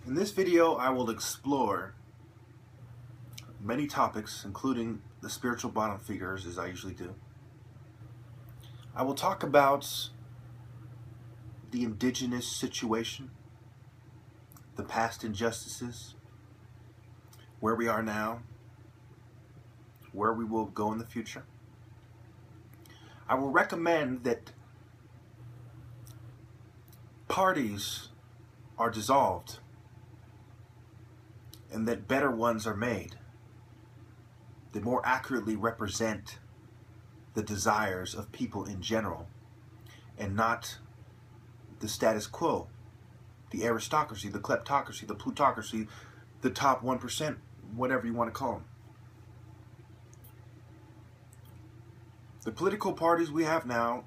In this video, I will explore many topics, including the spiritual bottom feeders, as I usually do. I will talk about the indigenous situation, the past injustices, where we are now, where we will go in the future. I will recommend that parties are dissolved and that better ones are made that more accurately represent the desires of people in general and not the status quo, the aristocracy, the kleptocracy, the plutocracy, the top 1%, whatever you want to call them. The political parties we have now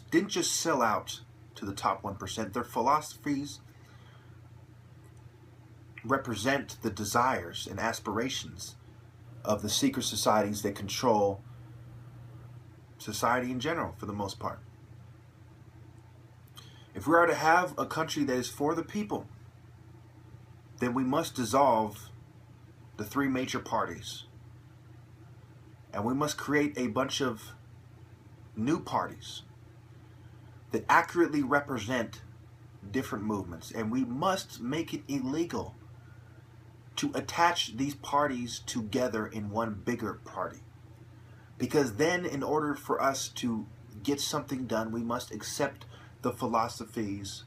didn't just sell out to the top 1%. Their philosophies represent the desires and aspirations of the secret societies that control society in general, for the most part. If we are to have a country that is for the people, then we must dissolve the three major parties. And we must create a bunch of new parties that accurately represent different movements. And we must make it illegal to attach these parties together in one bigger party. Because then, in order for us to get something done, we must accept the philosophies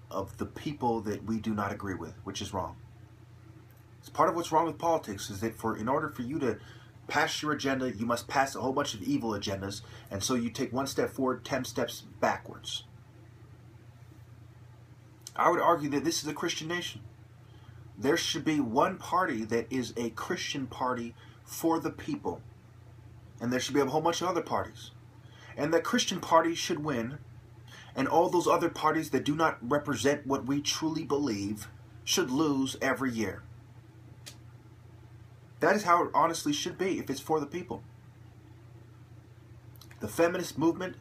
of the people that we do not agree with, which is wrong. It's part of what's wrong with politics, is that in order for you to pass your agenda, you must pass a whole bunch of evil agendas, and so you take one step forward, 10 steps backwards. I would argue that this is a Christian nation. There should be one party that is a Christian party for the people, and there should be a whole bunch of other parties. And that Christian party should win, and all those other parties that do not represent what we truly believe should lose every year. That is how it honestly should be if it's for the people. The feminist movement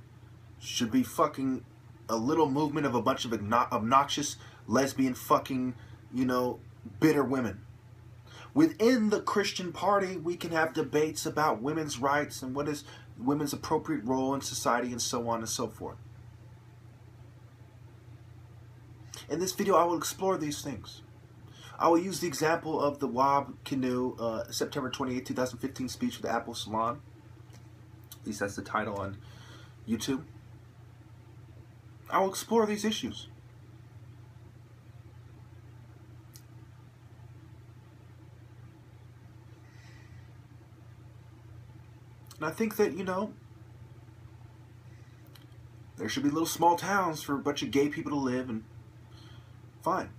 should be fucking a little movement of a bunch of obnoxious, lesbian, fucking, bitter women. Within the Christian party, we can have debates about women's rights and what is women's appropriate role in society and so on and so forth. In this video, I will explore these things. I will use the example of the Wab Canoe September 28, 2015 speech with the Apple Salon. At least that's the title on YouTube. I will explore these issues. And I think that, there should be little small towns for a bunch of gay people to live, and fine.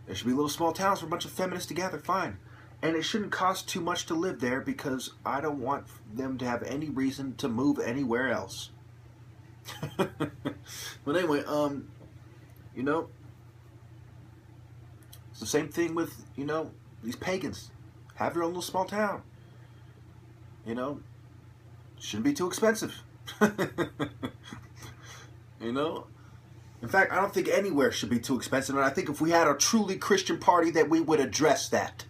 There should be little small towns for a bunch of feminists together, fine. And it shouldn't cost too much to live there, because I don't want them to have any reason to move anywhere else. But anyway, it's the same thing with, these pagans. Have your own little small town. Shouldn't be too expensive. In fact, I don't think anywhere should be too expensive, and I think if we had a truly Christian party that we would address that.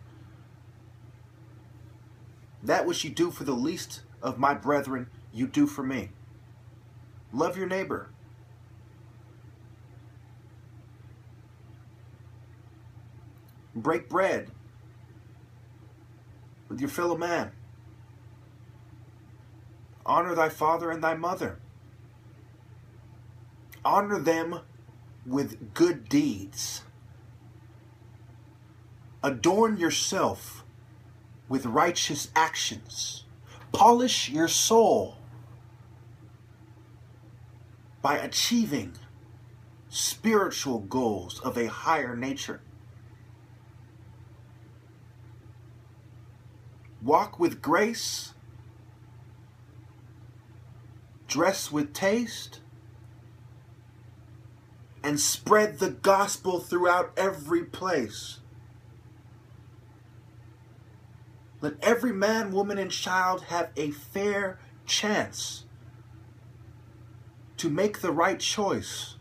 That which you do for the least of my brethren, you do for me. Love your neighbor. Break bread with your fellow man. Honor thy father and thy mother. Honor them with good deeds. Adorn yourself with righteous actions. Polish your soul by achieving spiritual goals of a higher nature. Walk with grace. Dress with taste. And spread the gospel throughout every place. Let every man, woman, and child have a fair chance to make the right choice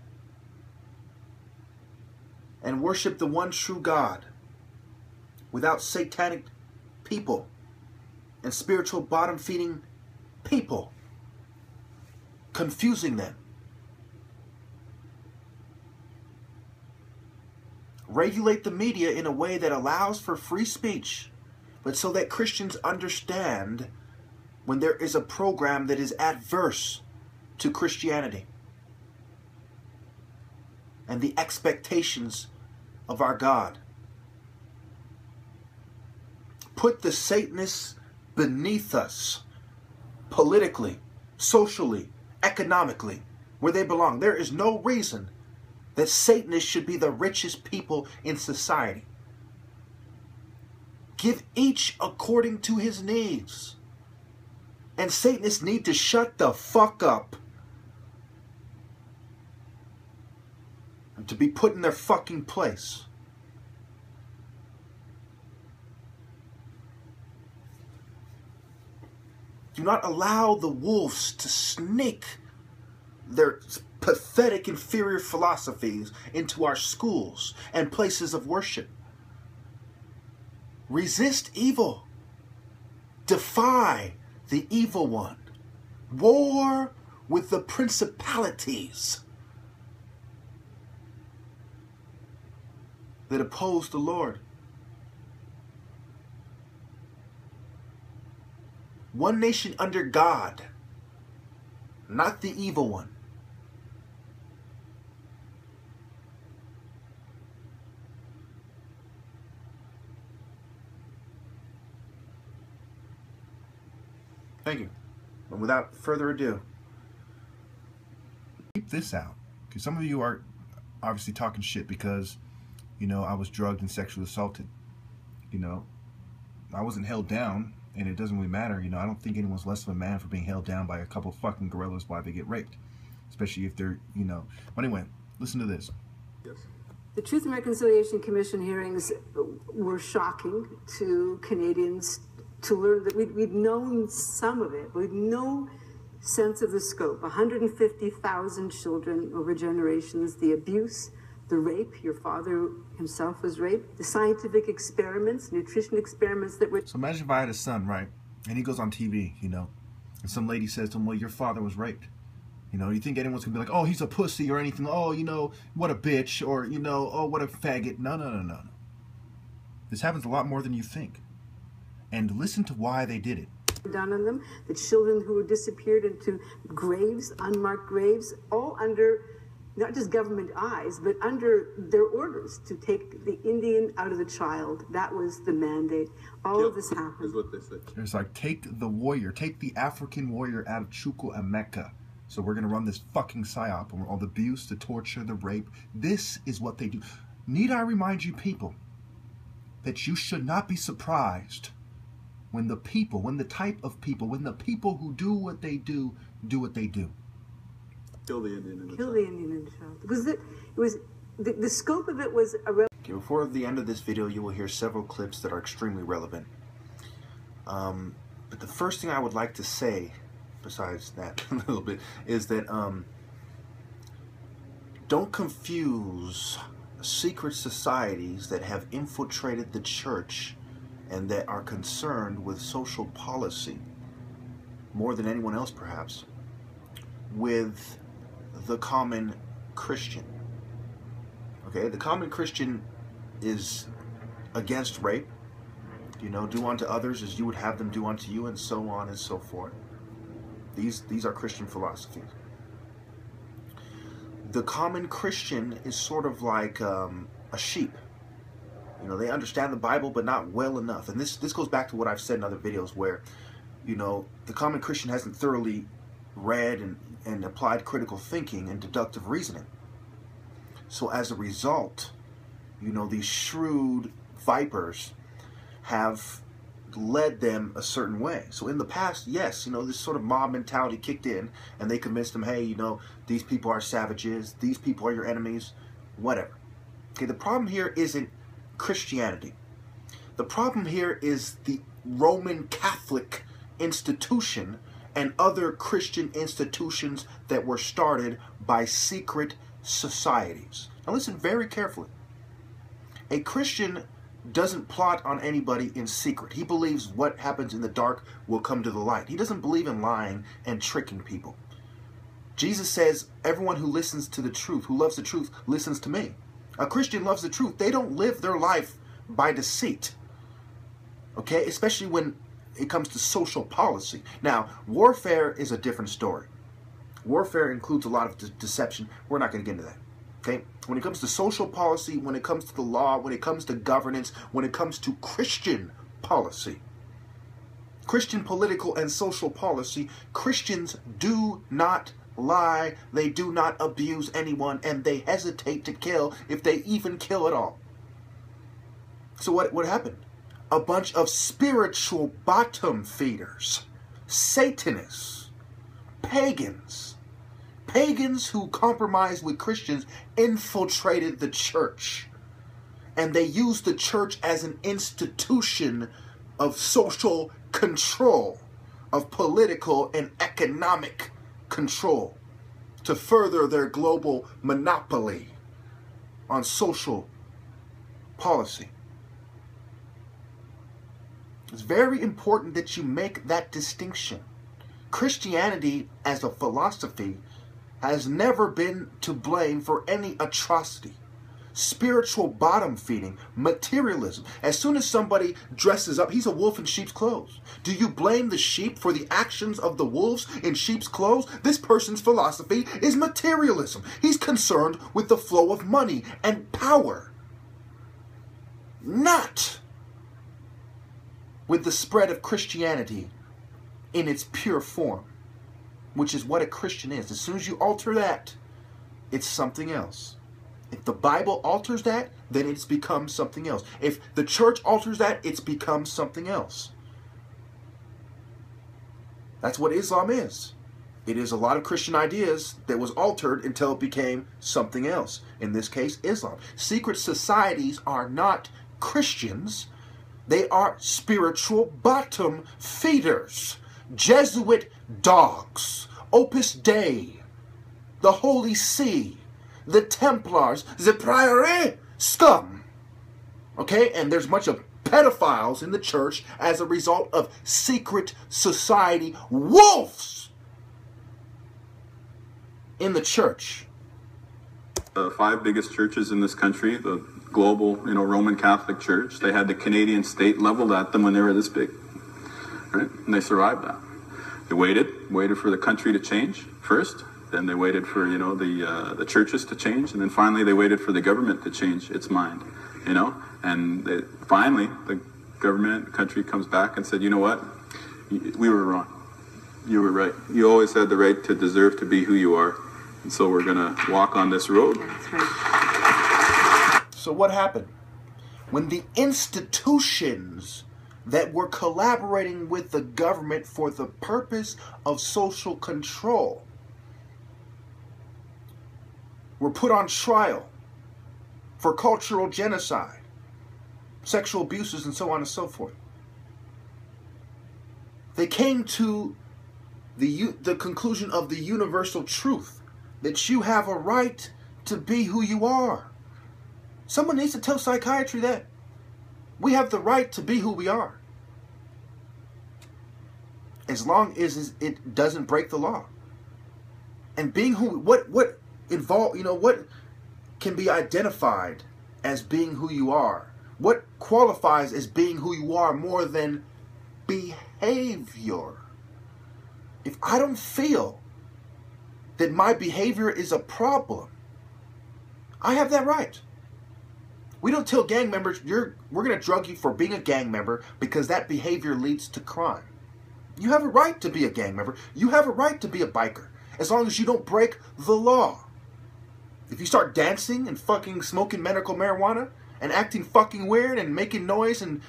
and worship the one true God without satanic people and spiritual bottom-feeding people confusing them. Regulate the media in a way that allows for free speech, but so that Christians understand when there is a program that is adverse to Christianity and the expectations of our God. Put the Satanists beneath us, politically, socially, economically, where they belong. There is no reason that Satanists should be the richest people in society. Give each according to his needs. And Satanists need to shut the fuck up and to be put in their fucking place. Do not allow the wolves to sneak their pathetic inferior philosophies into our schools and places of worship. Resist evil. Defy the evil one. War with the principalities that oppose the Lord. One nation under God, not the evil one. Thank you. And without further ado, keep this out. Because some of you are obviously talking shit because, you know, I was drugged and sexually assaulted. You know, I wasn't held down, and it doesn't really matter. You know, I don't think anyone's less of a man for being held down by a couple of fucking gorillas while they get raped. Especially if they're, you know. But anyway, listen to this. Yes. The Truth and Reconciliation Commission hearings were shocking to Canadians to learn that we'd known some of it, but we'd no sense of the scope. 150,000 children over generations, the abuse, the rape, your father himself was raped, the scientific experiments, nutrition experiments that were... So imagine if I had a son, right? And he goes on TV, you know, and some lady says to him, well, your father was raped. You know, you think anyone's going to be like, oh, he's a pussy or anything. Oh, you know, what a bitch. Or, you know, oh, what a faggot. No, no, no, no. This happens a lot more than you think. And listen to why they did it. Done on them, the children who were disappeared into graves, unmarked graves, all under not just government eyes, but under their orders to take the Indian out of the child. That was the mandate. All of this happened. Is what they said. It's like, take the warrior, take the African warrior out of Chuku and Mecca. So we're going to run this fucking psyop, and all the abuse, the torture, the rape. This is what they do. Need I remind you people that you should not be surprised when the people, when the type of people, when the people who do what they do what they do. Kill the Indian in the Kill the Indian in the child. Because it was, the scope of it was... Okay, before the end of this video, you will hear several clips that are extremely relevant. But the first thing I would like to say, besides that a little bit, is that don't confuse secret societies that have infiltrated the church and that are concerned with social policy more than anyone else perhaps with the common Christian. Okay, the common Christian is against rape. You know, do unto others as you would have them do unto you, and so on and so forth. These are Christian philosophies. The common Christian is sort of like a sheep. You know, they understand the Bible, but not well enough. And this goes back to what I've said in other videos where, you know, the common Christian hasn't thoroughly read and applied critical thinking and deductive reasoning. So as a result, you know, these shrewd vipers have led them a certain way. So in the past, yes, you know, this sort of mob mentality kicked in and they convinced them, hey, you know, these people are savages, these people are your enemies, whatever. Okay, the problem here isn't Christianity. The problem here is the Roman Catholic institution and other Christian institutions that were started by secret societies. Now listen very carefully. A Christian doesn't plot on anybody in secret. He believes what happens in the dark will come to the light. He doesn't believe in lying and tricking people. Jesus says, everyone who listens to the truth, who loves the truth, listens to me. A Christian loves the truth. They don't live their life by deceit. Okay? Especially when it comes to social policy. Now, warfare is a different story. Warfare includes a lot of deception. We're not going to get into that. Okay? When it comes to social policy, when it comes to the law, when it comes to governance, when it comes to Christian policy, Christian political and social policy, Christians do not lie, they do not abuse anyone, and they hesitate to kill if they even kill at all. So what happened? A bunch of spiritual bottom feeders, Satanists, pagans who compromised with Christians infiltrated the church. And they used the church as an institution of social control, of political and economic control, to further their global monopoly on social policy. It's very important that you make that distinction. Christianity as a philosophy has never been to blame for any atrocity. Spiritual bottom feeding, materialism. As soon as somebody dresses up, he's a wolf in sheep's clothes. Do you blame the sheep for the actions of the wolves in sheep's clothes? This person's philosophy is materialism. He's concerned with the flow of money and power, not with the spread of Christianity in its pure form, which is what a Christian is. As soon as you alter that, it's something else. If the Bible alters that, then it's become something else. If the church alters that, it's become something else. That's what Islam is. It is a lot of Christian ideas that was altered until it became something else. In this case, Islam. Secret societies are not Christians. They are spiritual bottom feeders. Jesuit dogs. Opus Dei. The Holy See. The Templars, the Priory, scum. Okay, and there's much of pedophiles in the church as a result of secret society wolves in the church. The 5 biggest churches in this country, the global, Roman Catholic Church, they had the Canadian state leveled at them when they were this big, right? And they survived that. They waited for the country to change first. Then they waited for, the churches to change. And then finally they waited for the government to change its mind, And finally the government, the country comes back and said, you know what? We were wrong. You were right. You always had the right to deserve to be who you are. And so we're going to walk on this road. That's right. So what happened? When the institutions that were collaborating with the government for the purpose of social control were put on trial for cultural genocide, sexual abuses, and so on and so forth, they came to the conclusion of the universal truth that you have a right to be who you are. Someone needs to tell psychiatry that. We have the right to be who we are, as long as it doesn't break the law. And being who, what can be identified as being who you are? What qualifies as being who you are more than behavior? If I don't feel that my behavior is a problem, I have that right. We don't tell gang members, we're going to drug you for being a gang member because that behavior leads to crime. You have a right to be a gang member. You have a right to be a biker, as long as you don't break the law. If you start dancing and fucking smoking medical marijuana and acting fucking weird and making noise and,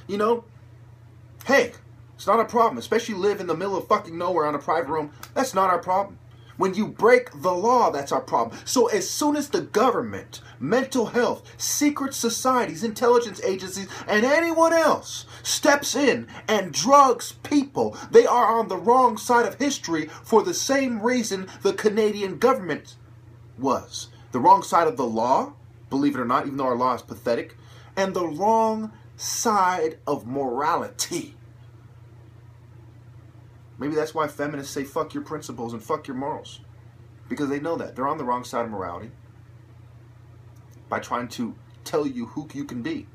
hey, it's not a problem. Especially live in the middle of fucking nowhere on a private room. That's not our problem. When you break the law, that's our problem. So as soon as the government, mental health, secret societies, intelligence agencies, and anyone else steps in and drugs people, they are on the wrong side of history for the same reason the Canadian government was. The wrong side of the law, believe it or not, even though our law is pathetic. and the wrong side of morality. Maybe that's why feminists say fuck your principles and fuck your morals. Because they know that. They're on the wrong side of morality by trying to tell you who you can be.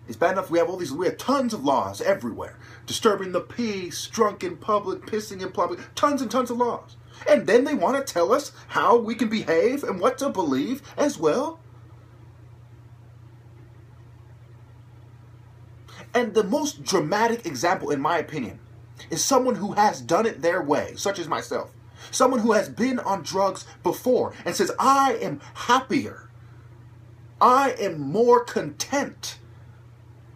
It's bad enough we have tons of laws everywhere. Disturbing the peace, drunk in public, pissing in public, tons and tons of laws. And then they want to tell us how we can behave and what to believe as well. And the most dramatic example, in my opinion, is someone who has done it their way, such as myself. Someone who has been on drugs before and says, I am happier. I am more content.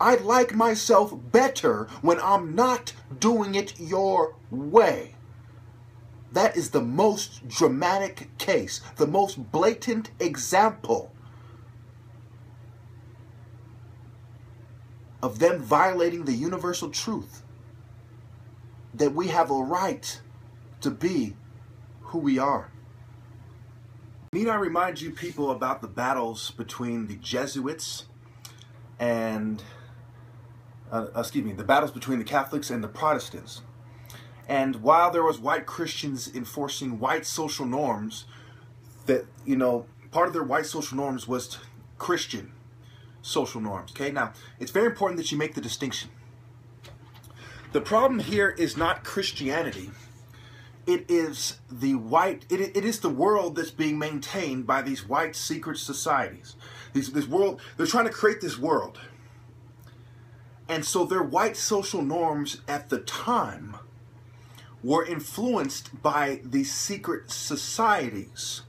I like myself better when I'm not doing it your way. That is the most dramatic case, the most blatant example of them violating the universal truth that we have a right to be who we are. Need I remind you people about the battles between the Jesuits and, the battles between the Catholics and the Protestants. And while there was white Christians enforcing white social norms, that, part of their white social norms was Christian social norms. Okay, now, it's very important that you make the distinction. The problem here is not Christianity. It is the it is the world that's being maintained by these white secret societies. This world, they're trying to create this world. And so their white social norms at the time were influenced by these secret societies.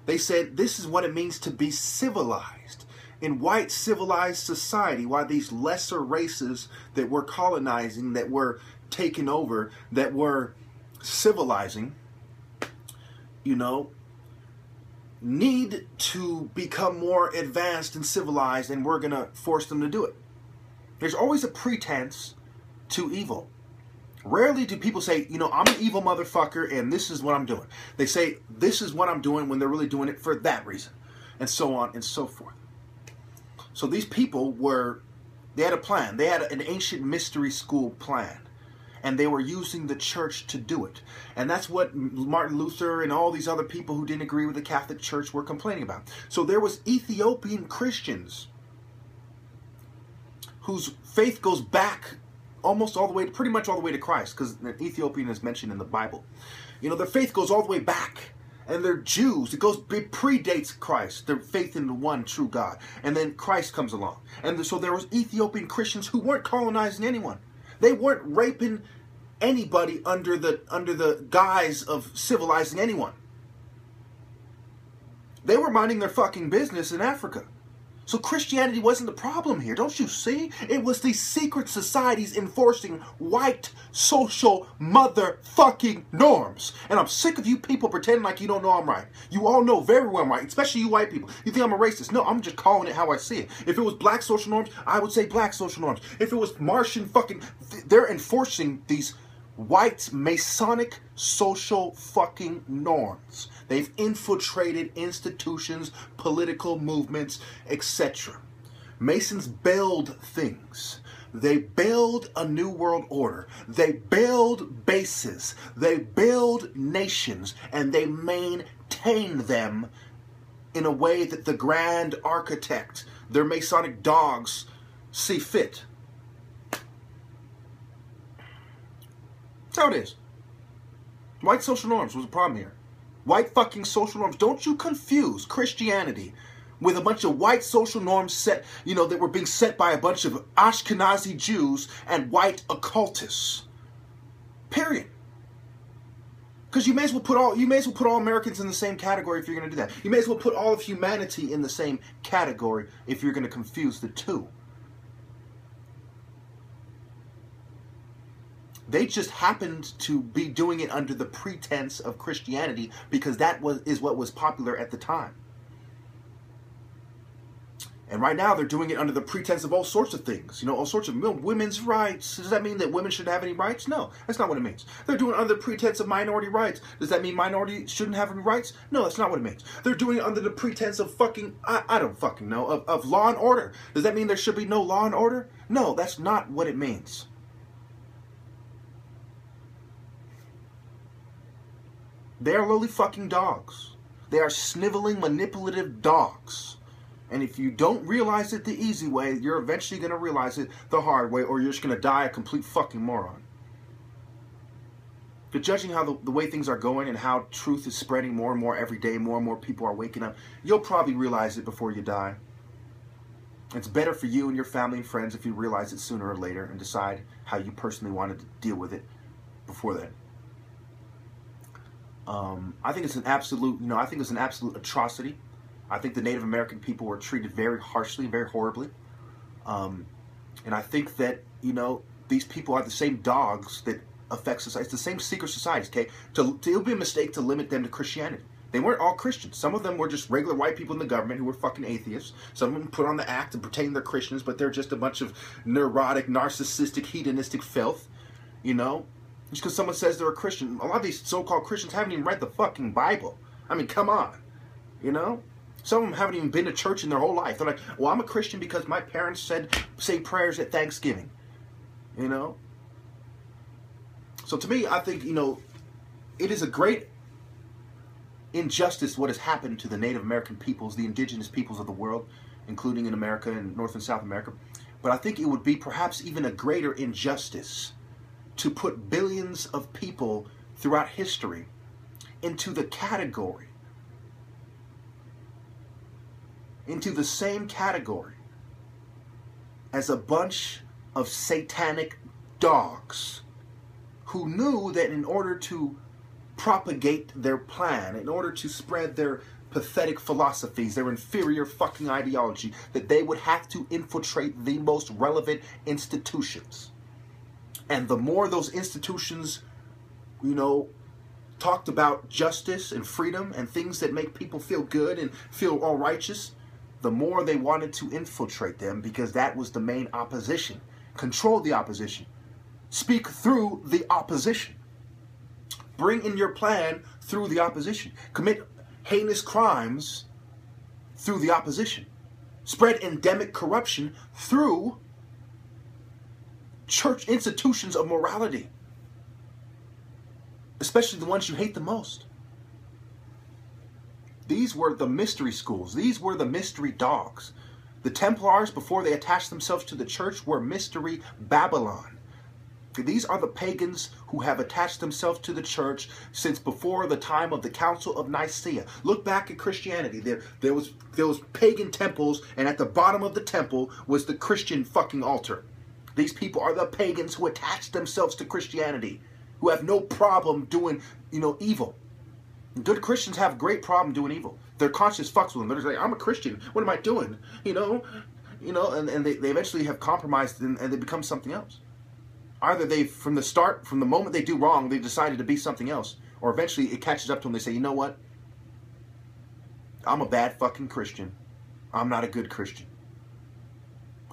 They said this is what it means to be civilized. In white civilized society, while these lesser races that were colonizing, that were taking over, that were civilizing, need to become more advanced and civilized, and we're going to force them to do it. There's always a pretense to evil. Rarely do people say, I'm an evil motherfucker and this is what I'm doing. They say, this is what I'm doing when they're really doing it for that reason. And so on and so forth. So these people they had a plan. They had an ancient mystery school plan. And they were using the church to do it. And that's what Martin Luther and all these other people who didn't agree with the Catholic Church were complaining about. So there was Ethiopian Christians whose faith goes back pretty much all the way to Christ, because Ethiopian is mentioned in the Bible. Their faith goes all the way back. And they're Jews. It predates Christ, their faith in the one true God. And then Christ comes along. And so there was Ethiopian Christians who weren't colonizing anyone. They weren't raping anybody under the guise of civilizing anyone. They were minding their fucking business in Africa. So Christianity wasn't the problem here. Don't you see? It was these secret societies enforcing white social motherfucking norms. And I'm sick of you people pretending like you don't know I'm right. You all know very well I'm right, especially you white people. You think I'm a racist? No, I'm just calling it how I see it. If it was black social norms, I would say black social norms. If it was Martian they're enforcing these white Masonic social fucking norms. They've infiltrated institutions, political movements, etc. Masons build things. They build a new world order. They build bases. They build nations. And they maintain them in a way that the grand architect, their Masonic dogs, see fit. That's how it is. White social norms was a problem here. White fucking social norms. Don't you confuse Christianity with a bunch of white social norms set, that were being set by a bunch of Ashkenazi Jews and white occultists. Period. Because you may as well put all Americans in the same category if you're going to do that. You may as well put all of humanity in the same category if you're going to confuse the two. They just happened to be doing it under the pretense of Christianity because that is what was popular at the time. And right now they're doing it under the pretense of all sorts of things. You know, all sorts of women's rights. Does that mean that women shouldn't have any rights? No, that's not what it means. They're doing it under the pretense of minority rights. Does that mean minorities shouldn't have any rights? No, that's not what it means. They're doing it under the pretense of fucking, I don't fucking know, of law and order. Does that mean there should be no law and order? No, that's not what it means. They are lowly fucking dogs. They are sniveling, manipulative dogs. And if you don't realize it the easy way, you're eventually going to realize it the hard way, or you're just going to die a complete fucking moron. But judging how the way things are going and how truth is spreading more and more every day, more and more people are waking up, you'll probably realize it before you die. It's better for you and your family and friends if you realize it sooner or later and decide how you personally wanted to deal with it before then. I think it's an absolute, I think it's an absolute atrocity. I think the Native American people were treated very harshly, very horribly. And I think that, these people are the same dogs that affect society. It's the same secret societies, okay? It would be a mistake to limit them to Christianity. They weren't all Christians. Some of them were just regular white people in the government who were fucking atheists. Some of them put on the act and pretend they're Christians, but they're just a bunch of neurotic, narcissistic, hedonistic filth, Just because someone says they're a Christian. A lot of these so-called Christians haven't even read the fucking Bible. I mean, come on, Some of them haven't even been to church in their whole life. They're like, well, I'm a Christian because my parents say prayers at Thanksgiving. So to me, I think, it is a great injustice what has happened to the Native American peoples, the indigenous peoples of the world, including in America and North and South America. But I think it would be perhaps even a greater injustice to put billions of people throughout history into the category, into the same category as a bunch of satanic dogs who knew that in order to propagate their plan, in order to spread their pathetic philosophies, their inferior fucking ideology, that they would have to infiltrate the most relevant institutions. And the more those institutions, talked about justice and freedom and things that make people feel good and feel all righteous, the more they wanted to infiltrate them, because that was the main opposition. Control the opposition. Speak through the opposition. Bring in your plan through the opposition. Commit heinous crimes through the opposition. Spread endemic corruption through church institutions of morality, especially the ones you hate the most. These were the mystery schools. These were the mystery dogs. The Templars, before they attached themselves to the church, were mystery Babylon. These are the pagans who have attached themselves to the church since before the time of the Council of Nicaea. Look back at Christianity. There was pagan temples, and at the bottom of the temple was the Christian fucking altar. These people are the pagans who attach themselves to Christianity, who have no problem doing, evil. Good Christians have a great problem doing evil. Their conscience fucks with them. They're just like, I'm a Christian. What am I doing? And they eventually have compromised and they become something else. Either they, from the moment they do wrong, they decided to be something else. Or eventually it catches up to them. They say, you know what? I'm a bad fucking Christian. I'm not a good Christian.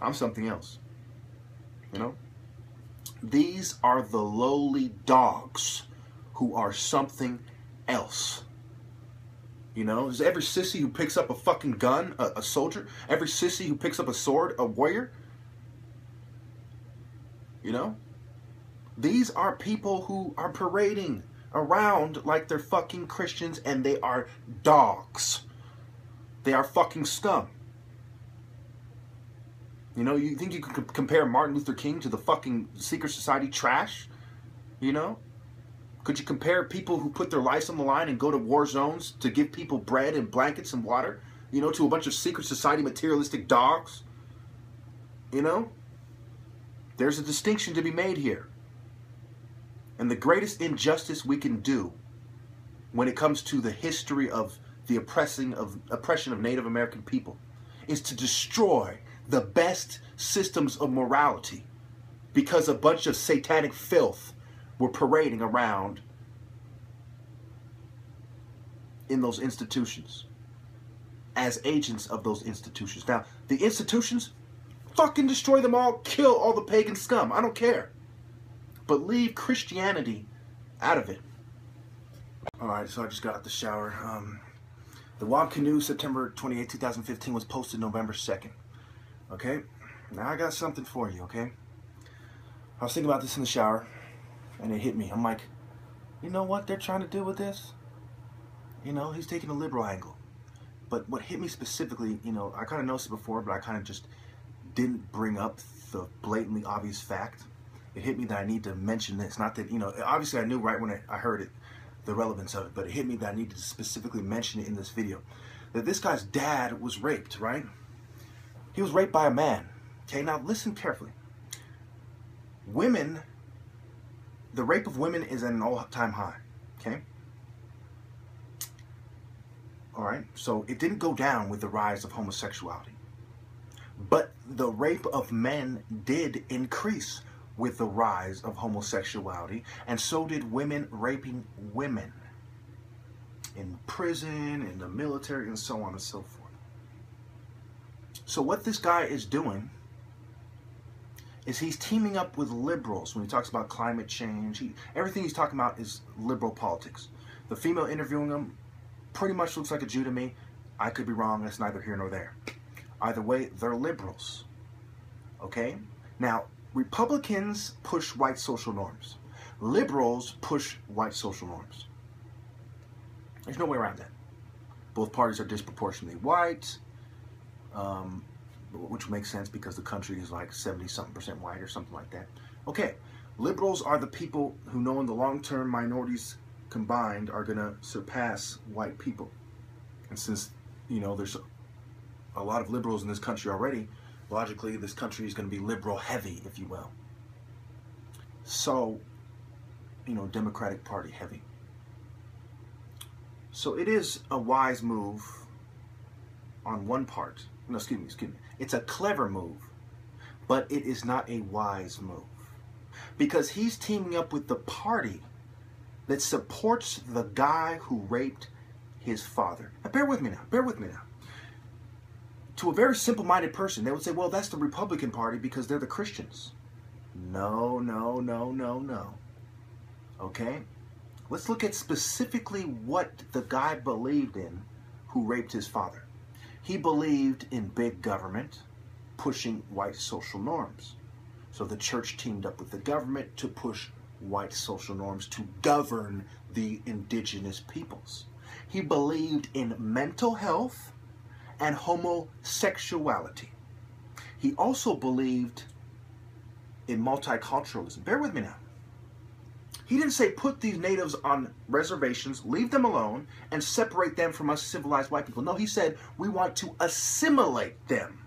I'm something else. These are the lowly dogs who are something else. Is every sissy who picks up a fucking gun a soldier? Every sissy who picks up a sword a warrior? These are people who are parading around like they're fucking Christians, and they are dogs. They are fucking scum. You think you could compare Martin Luther King to the fucking secret society trash? Could you compare people who put their lives on the line and go to war zones to give people bread and blankets and water, to a bunch of secret society materialistic dogs? There's a distinction to be made here. And the greatest injustice we can do when it comes to the history of the oppression of Native American people is to destroy the best systems of morality because a bunch of satanic filth were parading around in those institutions. as agents of those institutions. Now, the institutions, fucking destroy them all, kill all the pagan scum. I don't care. But leave Christianity out of it. Alright, so I just got out the shower. The Wob Canoe, September 28, 2015, was posted November 2nd. Okay? Now I got something for you, okay? I was thinking about this in the shower, and it hit me. I'm like, you know what they're trying to do with this? You know, he's taking a liberal angle. But what hit me specifically, you know, I kind of noticed it before, but I kind of just didn't bring up the blatantly obvious fact. It hit me that I need to mention this. Not that, you know, obviously I knew right when I heard it, the relevance of it, but it hit me that I needed to specifically mention it in this video. That this guy's dad was raped, right? He was raped by a man. Okay, now listen carefully. Women, the rape of women is at an all-time high. Okay? Alright, so it didn't go down with the rise of homosexuality. But the rape of men did increase with the rise of homosexuality, and so did women raping women in prison, in the military, and so on and so forth. So what this guy is doing is he's teaming up with liberals when he talks about climate change. Everything he's talking about is liberal politics. The female interviewing him pretty much looks like a Jew to me. I could be wrong. That's neither here nor there. Either way, they're liberals. Okay? Now, Republicans push white social norms. Liberals push white social norms. There's no way around that. Both parties are disproportionately white, which makes sense because the country is like 70-something% white or something like that. Okay, liberals are the people who know in the long term minorities combined are going to surpass white people. And since, you know, there's a lot of liberals in this country already, logically, this country is going to be liberal heavy, if you will. So, you know, Democratic Party heavy. So it is a wise move on one part. No, excuse me. It's a clever move, but it is not a wise move. Because he's teaming up with the party that supports the guy who raped his father. Now, bear with me now. To a very simple-minded person, they would say, well, that's the Republican Party because they're the Christians. No. Okay? Let's look at specifically what the guy believed in who raped his father. He believed in big government pushing white social norms. So the church teamed up with the government to push white social norms to govern the indigenous peoples. He believed in mental health and homosexuality. He also believed in multiculturalism. Bear with me now. He didn't say put these natives on reservations, leave them alone, and separate them from us civilized white people. No, he said we want to assimilate them.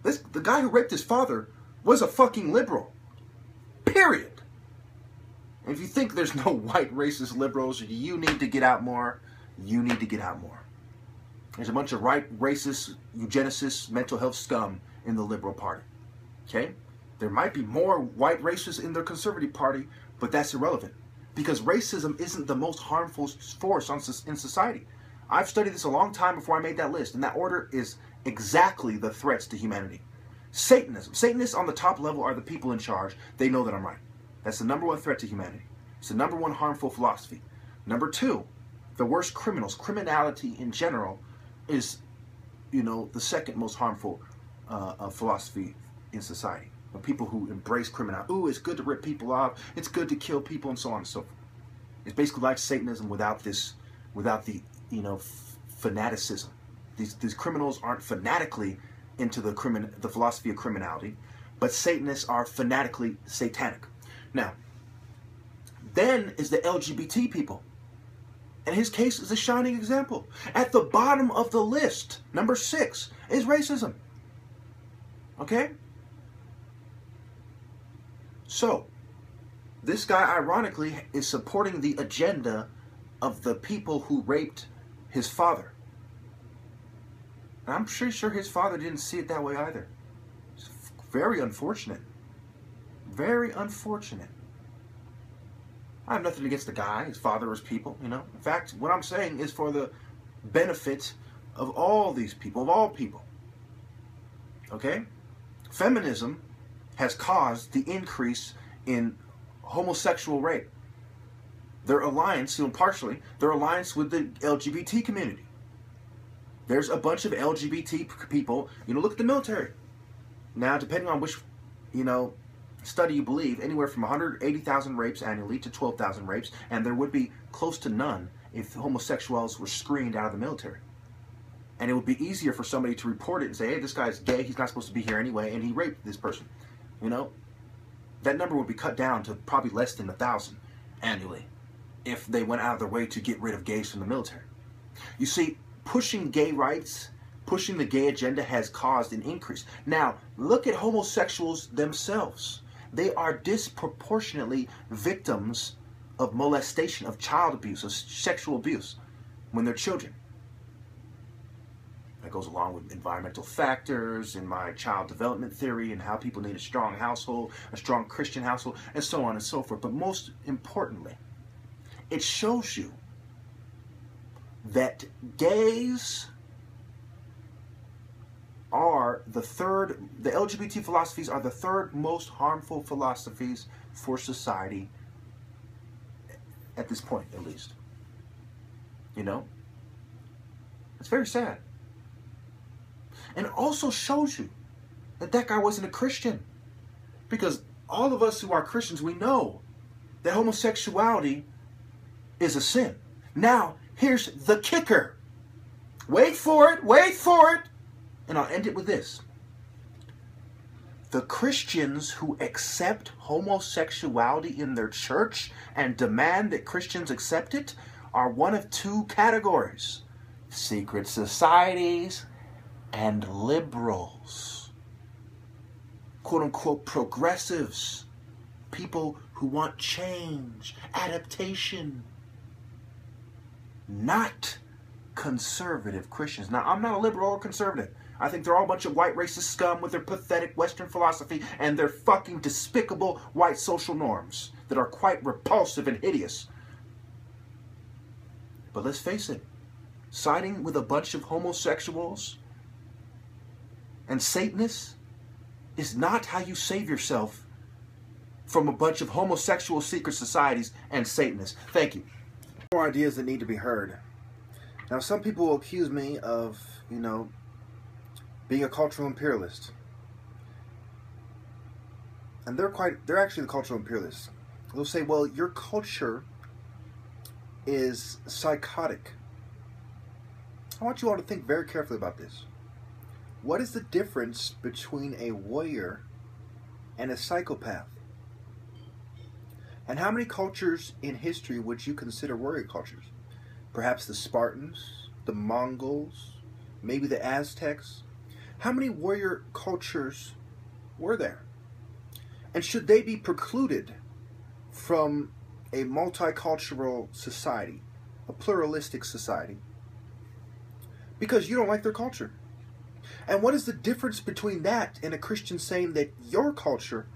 The guy who raped his father was a fucking liberal. Period. And if you think there's no white racist liberals, you need to get out more. You need to get out more. There's a bunch of right, racist, eugenicists, mental health scum in the Liberal Party. Okay? There might be more white racists in the Conservative Party, but that's irrelevant. Because racism isn't the most harmful force in society. I've studied this a long time before I made that list, and that order is exactly the threats to humanity. Satanism. Satanists on the top level are the people in charge. They know that I'm right. That's the #1 threat to humanity. It's the #1 harmful philosophy. #2, the worst criminals. Criminality in general is, you know, the second most harmful philosophy in society. The people who embrace criminality. Ooh, it's good to rip people off. It's good to kill people, and so on and so forth. It's basically like Satanism without the, you know, fanaticism. These criminals aren't fanatically into the philosophy of criminality, but Satanists are fanatically satanic. Now, then is the LGBT people. And his case is a shining example. At the bottom of the list, #6, is racism. Okay? So, this guy, ironically, is supporting the agenda of the people who raped his father. And I'm pretty sure his father didn't see it that way either. It's very unfortunate. Very unfortunate. I have nothing against the guy, his father, his people, you know. In fact, what I'm saying is for the benefit of all these people, of all people. Okay? Feminism has caused the increase in homosexual rape. Their alliance, partially, their alliance with the LGBT community. There's a bunch of LGBT people, look at the military. Now, depending on which, study you believe, anywhere from 180,000 rapes annually to 12,000 rapes, and there would be close to none if homosexuals were screened out of the military. And it would be easier for somebody to report it and say, hey, this guy's gay, he's not supposed to be here anyway, and he raped this person. That number would be cut down to probably less than 1,000 annually if they went out of their way to get rid of gays from the military. You see, pushing gay rights, pushing the gay agenda has caused an increase. Now, look at homosexuals themselves. They are disproportionately victims of molestation, of child abuse, of sexual abuse when they're children. That goes along with environmental factors in my child development theory and how people need a strong household, a strong Christian household, and so on and so forth. But most importantly, it shows you that gays are the LGBT philosophies are the third most harmful philosophies for society at this point, at least. It's very sad. And it also shows you that that guy wasn't a Christian. Because all of us who are Christians, we know that homosexuality is a sin. Now, here's the kicker. Wait for it, and I'll end it with this. The Christians who accept homosexuality in their church and demand that Christians accept it are one of two categories: secret societies and liberals. Quote unquote progressives. People who want change, adaptation. Not conservative Christians. Now, I'm not a liberal or conservative. I think they're all a bunch of white racist scum with their pathetic Western philosophy and their fucking despicable white social norms that are quite repulsive and hideous. But let's face it, siding with a bunch of homosexuals and Satanists is not how you save yourself from a bunch of homosexual secret societies and Satanists. Thank you. More ideas that need to be heard. Now, some people will accuse me of, being a cultural imperialist. And they're actually the cultural imperialists. They'll say, well, your culture is psychotic. I want you all to think very carefully about this. What is the difference between a warrior and a psychopath? And how many cultures in history would you consider warrior cultures? Perhaps the Spartans, the Mongols, maybe the Aztecs. How many warrior cultures were there? And should they be precluded from a multicultural society, a pluralistic society, because you don't like their culture? And what is the difference between that and a Christian saying that your culture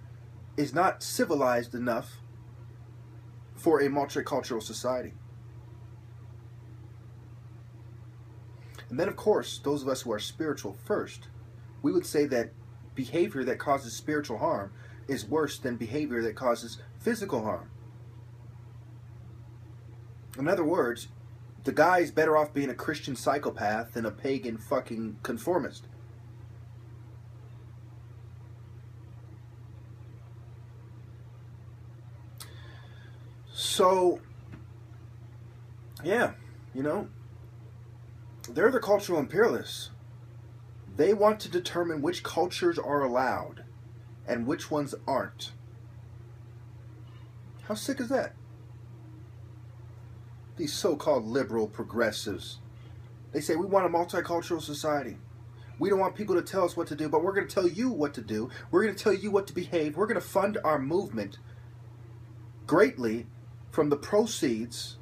is not civilized enough for a multicultural society? And then, of course, those of us who are spiritual first, we would say that behavior that causes spiritual harm is worse than behavior that causes physical harm. In other words, the guy is better off being a Christian psychopath than a pagan fucking conformist. So, yeah, they're the cultural imperialists. They want to determine which cultures are allowed and which ones aren't. How sick is that? These so-called liberal progressives. They say, we want a multicultural society. We don't want people to tell us what to do, but we're going to tell you what to do. We're going to tell you what to behave. We're going to fund our movement greatly from the proceeds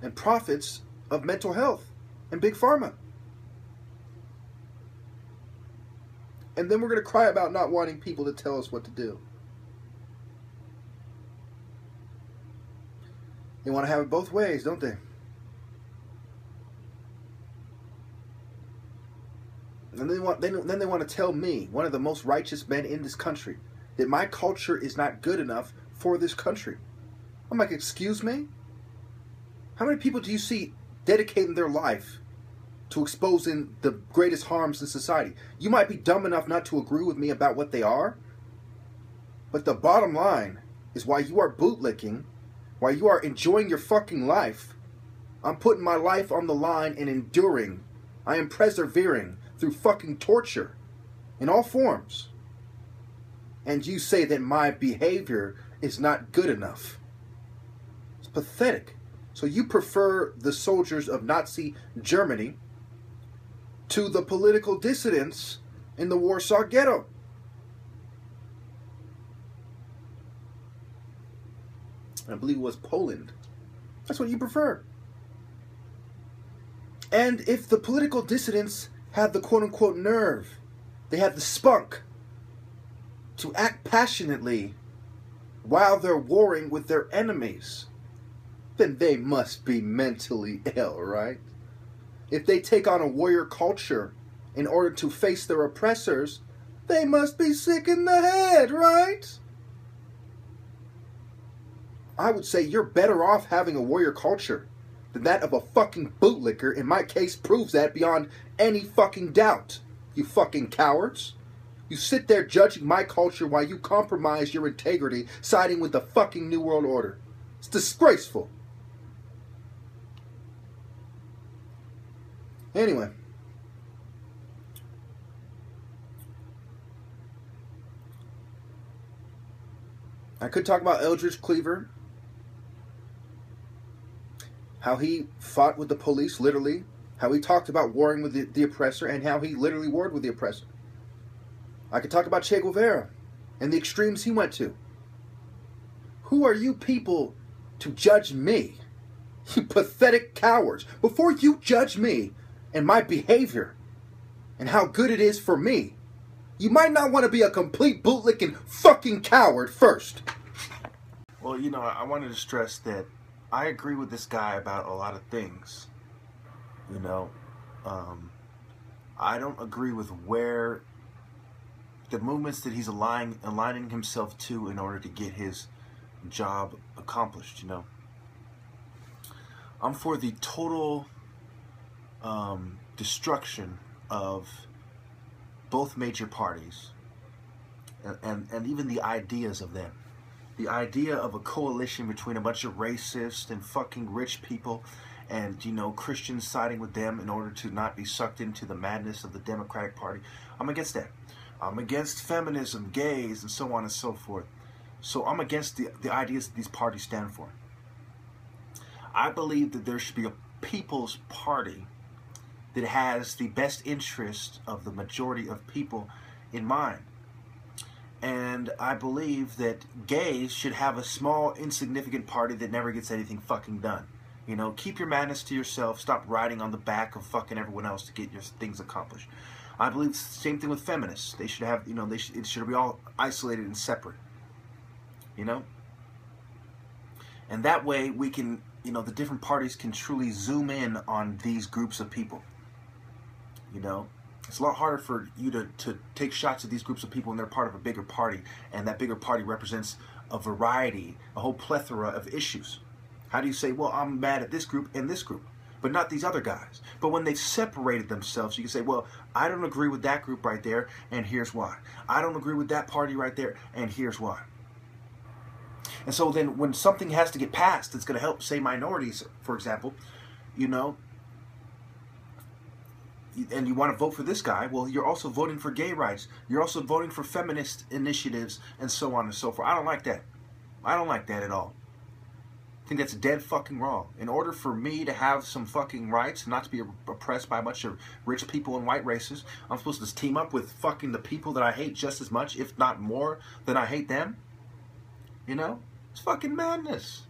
and profits of mental health and big pharma. And then we're going to cry about not wanting people to tell us what to do. They want to have it both ways, don't they? And then they want to tell me, one of the most righteous men in this country, that my culture is not good enough for this country. I'm like, excuse me? How many people do you see dedicating their life to exposing the greatest harms in society? You might be dumb enough not to agree with me about what they are, but the bottom line is, while you are bootlicking, while you are enjoying your fucking life, I'm putting my life on the line and enduring. I am persevering through fucking torture in all forms. And you say that my behavior is not good enough. It's pathetic. So you prefer the soldiers of Nazi Germany to the political dissidents in the Warsaw Ghetto. I believe it was Poland. That's what you prefer. And if the political dissidents have the quote-unquote nerve, they have the spunk to act passionately while they're warring with their enemies, then they must be mentally ill, right? If they take on a warrior culture in order to face their oppressors, they must be sick in the head, right? I would say you're better off having a warrior culture than that of a fucking bootlicker. In my case, proves that beyond any fucking doubt. You fucking cowards. You sit there judging my culture while you compromise your integrity, siding with the fucking New World Order. It's disgraceful. Anyway. I could talk about Eldridge Cleaver. How he fought with the police, literally. How he talked about warring with the oppressor, and how he literally warred with the oppressor. I could talk about Che Guevara and the extremes he went to. Who are you people to judge me? You pathetic cowards. Before you judge me and my behavior and how good it is for me, you might not want to be a complete bootlicking fucking coward first. Well, you know, I wanted to stress that I agree with this guy about a lot of things. You know, I don't agree with where the movements that he's aligning himself to in order to get his job accomplished, you know. I'm for the total destruction of both major parties and even the ideas of them. The idea of a coalition between a bunch of racist and fucking rich people and, you know, Christians siding with them in order to not be sucked into the madness of the Democratic Party. I'm against that. I'm against feminism, gays, and so on and so forth. So I'm against the ideas that these parties stand for. I believe that there should be a people's party that has the best interest of the majority of people in mind. And I believe that gays should have a small, insignificant party that never gets anything fucking done. You know, keep your madness to yourself. Stop riding on the back of fucking everyone else to get your things accomplished. I believe it's the same thing with feminists. They should have, you know, it should be all isolated and separate. You know? And that way we can, you know, the different parties can truly zoom in on these groups of people. You know? It's a lot harder for you to take shots at these groups of people when they're part of a bigger party, and that bigger party represents a variety, a whole plethora of issues. How do you say, well, I'm mad at this group and this group, but not these other guys? But when they've separated themselves, you can say, well, I don't agree with that group right there, and here's why. I don't agree with that party right there, and here's why. And so then when something has to get passed that's going to help, say, minorities, for example, you know, and you want to vote for this guy, well, you're also voting for gay rights. You're also voting for feminist initiatives and so on and so forth. I don't like that. I don't like that at all. I think that's dead fucking wrong. In order for me to have some fucking rights and not to be oppressed by a bunch of rich people and white races, I'm supposed to team up with fucking the people that I hate just as much, if not more, than I hate them? You know? It's fucking madness.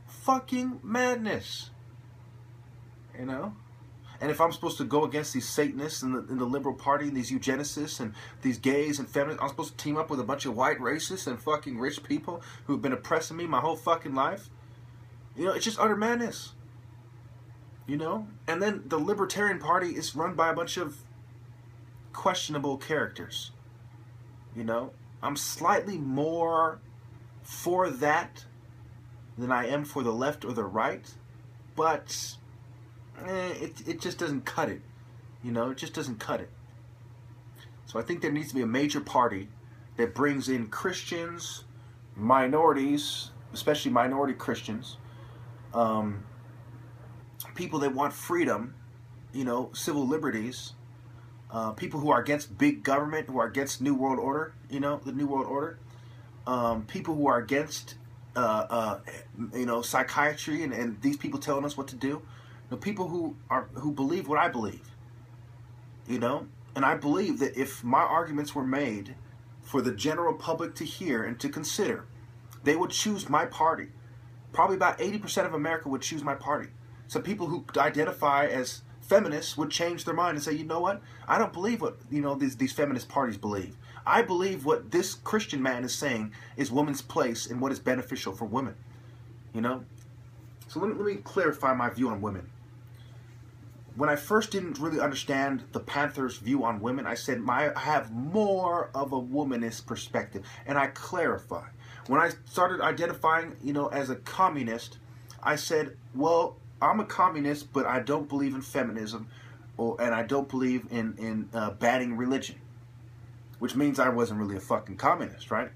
Fucking madness. You know? And if I'm supposed to go against these Satanists in the Liberal Party and these eugenicists and these gays and feminists, I'm supposed to team up with a bunch of white racists and fucking rich people who've been oppressing me my whole fucking life? You know, it's just utter madness. You know? And then the Libertarian Party is run by a bunch of questionable characters. You know, I'm slightly more for that than I am for the left or the right, but it just doesn't cut it. You know, it just doesn't cut it. So I think there needs to be a major party that brings in Christians, minorities, especially minority Christians, people that want freedom, you know, civil liberties, people who are against big government, who are against New World Order, you know, the New World Order, people who are against, you know, psychiatry and these people telling us what to do, you know, people who believe what I believe, you know, and I believe that if my arguments were made for the general public to hear and to consider, they would choose my party. Probably about 80% of America would choose my party. So people who identify as feminists would change their mind and say, you know what? I don't believe what, you know, these feminist parties believe. I believe what this Christian man is saying is women's place and what is beneficial for women. You know? So let me clarify my view on women. When I first didn't really understand the Panthers' view on women, I said I have more of a womanist perspective, and I clarify. When I started identifying, you know, as a communist, I said, well, I'm a communist, but I don't believe in feminism, and I don't believe in banning religion, which means I wasn't really a fucking communist, right?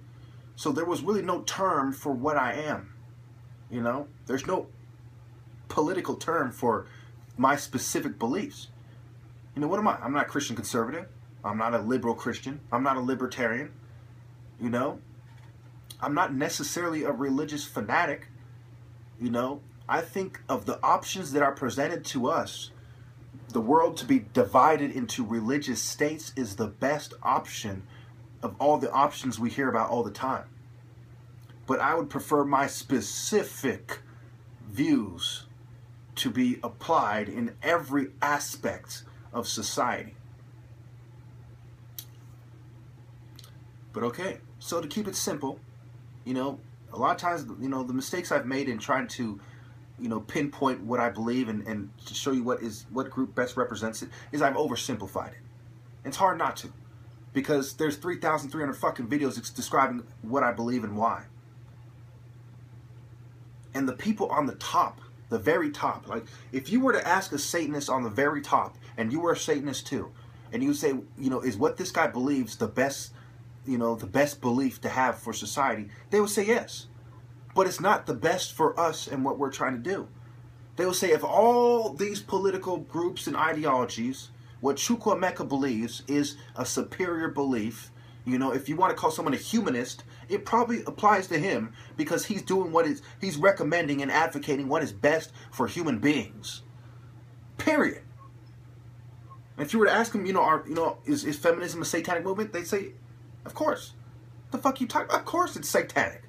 So there was really no term for what I am, you know? There's no political term for my specific beliefs. You know, what am I? I'm not Christian conservative. I'm not a liberal Christian. I'm not a libertarian. You know? I'm not necessarily a religious fanatic. You know? I think of the options that are presented to us, the world to be divided into religious states is the best option of all the options we hear about all the time. But I would prefer my specific views to be applied in every aspect of society. But okay, so to keep it simple, you know, a lot of times, you know, the mistakes I've made in trying to, you know, pinpoint what I believe and to show you what group best represents it is I've oversimplified it. It's hard not to, because there's 3,300 fucking videos describing what I believe and why. And the people on the top, the very top, like if you were to ask a Satanist on the very top, and you were a Satanist too, and you say, you know, is what this guy believes the best, you know, the best belief to have for society, they would say yes. But it's not the best for us and what we're trying to do. They will say if all these political groups and ideologies, what Chukwuemeka believes is a superior belief, you know, if you want to call someone a humanist, it probably applies to him because he's doing he's recommending and advocating what is best for human beings. Period. And if you were to ask him, you know, is feminism a satanic movement? They'd say, of course. The fuck you talking about? Of course it's satanic.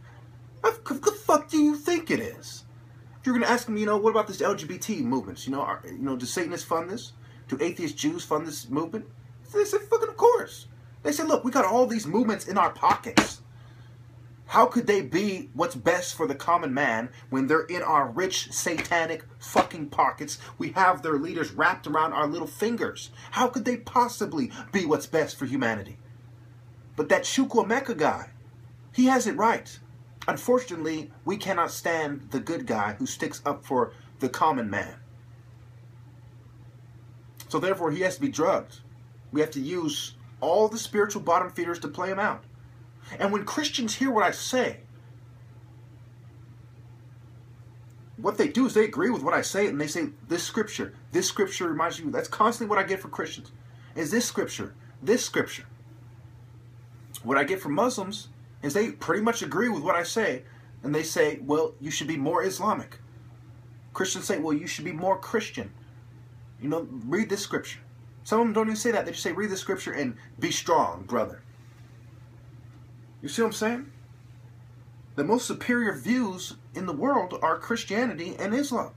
What the fuck do you think it is? If you're going to ask them, you know, what about this LGBT movements? You know, do Satanists fund this? Do atheist Jews fund this movement? They say, fucking of course. They say, look, we got all these movements in our pockets. How could they be what's best for the common man when they're in our rich, satanic fucking pockets? We have their leaders wrapped around our little fingers. How could they possibly be what's best for humanity? But that Chukwuemeka guy, he has it right. Unfortunately, we cannot stand the good guy who sticks up for the common man. So therefore, he has to be drugged. We have to use all the spiritual bottom feeders to play him out. And when Christians hear what I say, what they do is they agree with what I say, and they say, this scripture reminds you. That's constantly what I get from Christians. Is this scripture. What I get from Muslims is they pretty much agree with what I say, and they say, well, you should be more Islamic. Christians say, well, you should be more Christian. You know, read this scripture. Some of them don't even say that. They just say, read the scripture and be strong, brother. You see what I'm saying? The most superior views in the world are Christianity and Islam.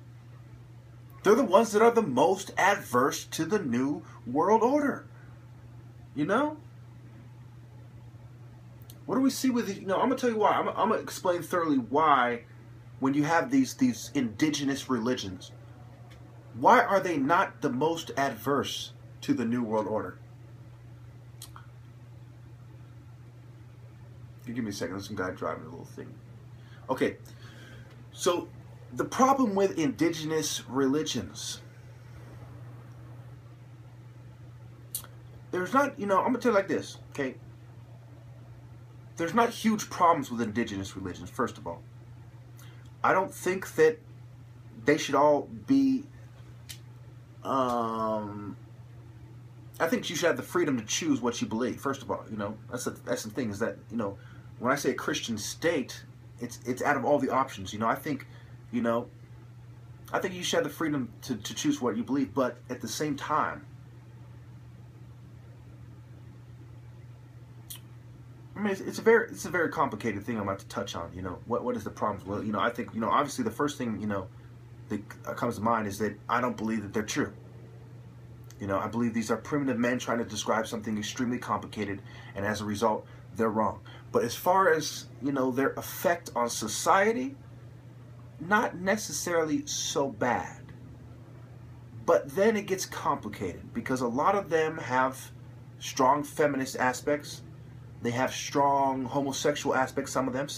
They're the ones that are the most adverse to the New World Order. You know? What do we see with, you know, I'm going to tell you why. I'm going to explain thoroughly why when you have these indigenous religions, why are they not the most adverse to the New World Order? Give me a second. There's some guy driving a little thing. Okay. So, the problem with indigenous religions, there's not, I'm going to tell you like this, okay? There's not huge problems with indigenous religions, first of all. I don't think that they should all be, I think you should have the freedom to choose what you believe, first of all, That's the thing, is that, when I say a Christian state, it's out of all the options, I think, I think you should have the freedom to choose what you believe, but at the same time, I mean, it's a very complicated thing I'm about to touch on. What is the problem? Well, I think obviously the first thing that comes to mind is that I don't believe that they're true. I believe these are primitive men trying to describe something extremely complicated, and as a result, they're wrong. But as far as their effect on society, not necessarily so bad. But then it gets complicated because a lot of them have strong feminist aspects. They have strong homosexual aspects, some of them,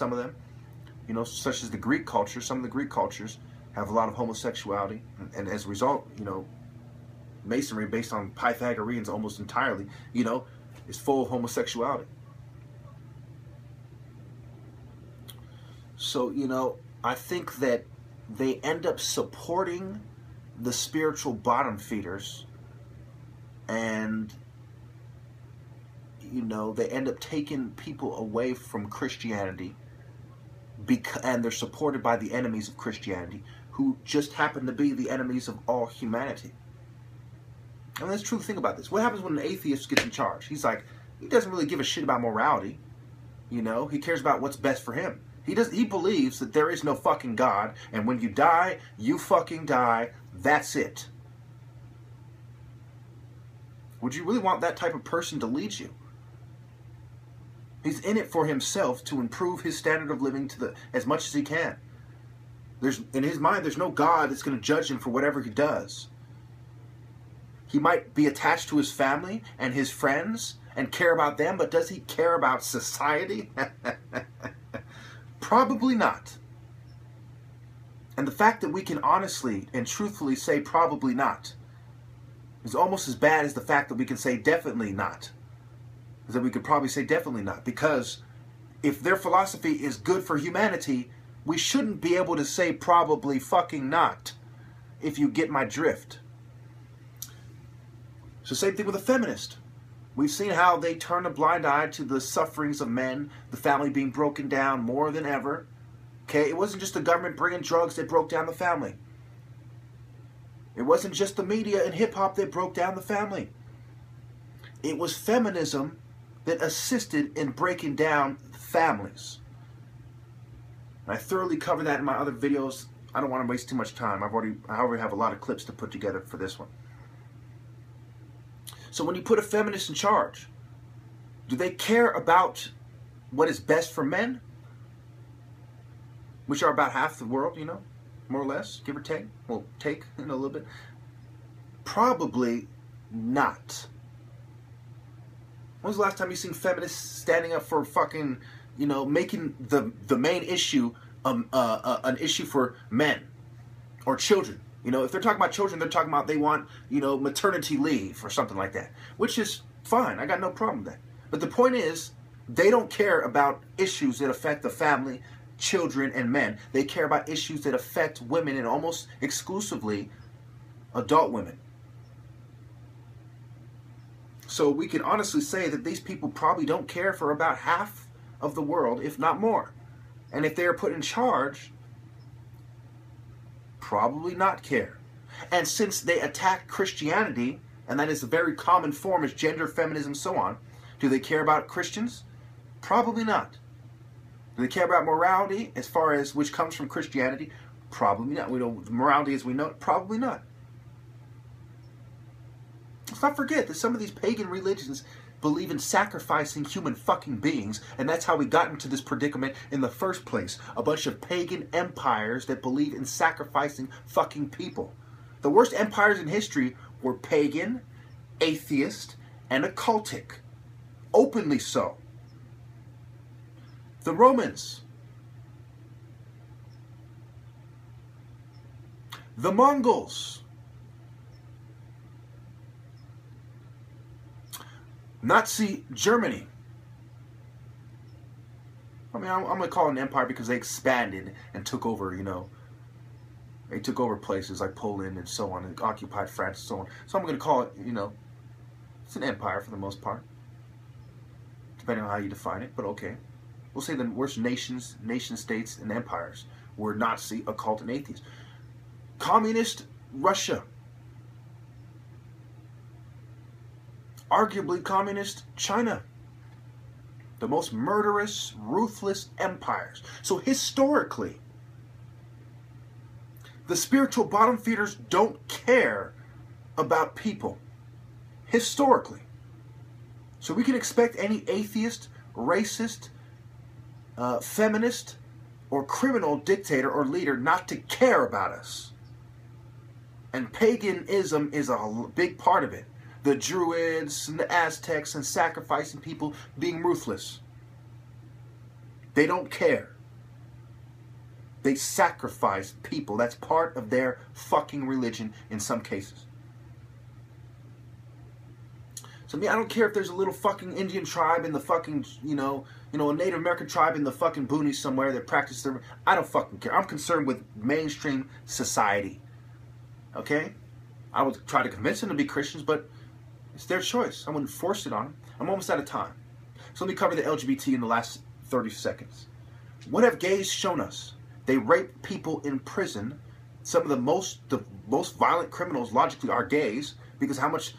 such as the Greek culture. Some of the Greek cultures have a lot of homosexuality, and as a result, Masonry, based on Pythagoreans almost entirely, is full of homosexuality. So, I think that they end up supporting the spiritual bottom feeders, and they end up taking people away from Christianity, and they're supported by the enemies of Christianity, who just happen to be the enemies of all humanity. And let's truly think about this. What happens when an atheist gets in charge? He doesn't really give a shit about morality. He cares about what's best for him. He believes that there is no fucking God, and when you die, you fucking die. That's it. Would you really want that type of person to lead you? He's in it for himself to improve his standard of living as much as he can. In his mind, there's no God that's going to judge him for whatever he does. He might be attached to his family and his friends and care about them, but does he care about society? Probably not. And the fact that we can honestly and truthfully say probably not is almost as bad as the fact that we can say definitely not. Is that we could probably say definitely not. Because if their philosophy is good for humanity, we shouldn't be able to say probably fucking not, if you get my drift. So same thing with a feminist. We've seen how they turn a blind eye to the sufferings of men, the family being broken down more than ever. Okay, it wasn't just the government bringing drugs that broke down the family. It wasn't just the media and hip-hop that broke down the family. It was feminism that assisted in breaking down families. And I thoroughly covered that in my other videos. I don't want to waste too much time. I already have a lot of clips to put together for this one. So when you put a feminist in charge, do they care about what is best for men? Which are about half the world, more or less, give or take. Well, take a little bit. Probably not. When was the last time you seen feminists standing up for fucking, making the main issue an issue for men or children? If they're talking about children, they're talking about they want, maternity leave or something like that. Which is fine. I got no problem with that. But the point is, they don't care about issues that affect the family, children, and men. They care about issues that affect women, and almost exclusively adult women. So we can honestly say that these people probably don't care for about half of the world, if not more. And if they are put in charge, probably not care. And since they attack Christianity, and that is a very common form as gender, feminism, so on, do they care about Christians? Probably not. Do they care about morality as far as which comes from Christianity? Probably not. We know morality as we know it, probably not. Let's not forget that some of these pagan religions believe in sacrificing human fucking beings, and that's how we got into this predicament in the first place. A bunch of pagan empires that believe in sacrificing fucking people. The worst empires in history were pagan, atheist, and occultic. Openly so. The Romans. The Mongols. Nazi Germany. I mean, I'm going to call it an empire because they expanded and took over, you know. They took over places like Poland and so on, and occupied France and so on. So I'm going to call it, you know, it's an empire for the most part. Depending on how you define it, but okay. We'll say the worst nations, nation states, and empires were Nazi, occult, and atheist. Communist Russia. Arguably communist China. The most murderous, ruthless empires. So historically, the spiritual bottom feeders don't care about people. Historically. So we can expect any atheist, racist, feminist, or criminal dictator or leader not to care about us. And paganism is a big part of it. The Druids and the Aztecs and sacrificing people, being ruthless. They don't care. They sacrifice people. That's part of their fucking religion in some cases. So I don't care if there's a little fucking Indian tribe in the fucking, you know, a Native American tribe in the fucking boonies somewhere that practice their... I don't fucking care. I'm concerned with mainstream society. Okay? I would try to convince them to be Christians, but it's their choice. I wouldn't force it on them. I'm almost out of time. So let me cover the LGBT in the last 30 seconds. What have gays shown us? They rape people in prison. Some of the most violent criminals logically are gays, because how much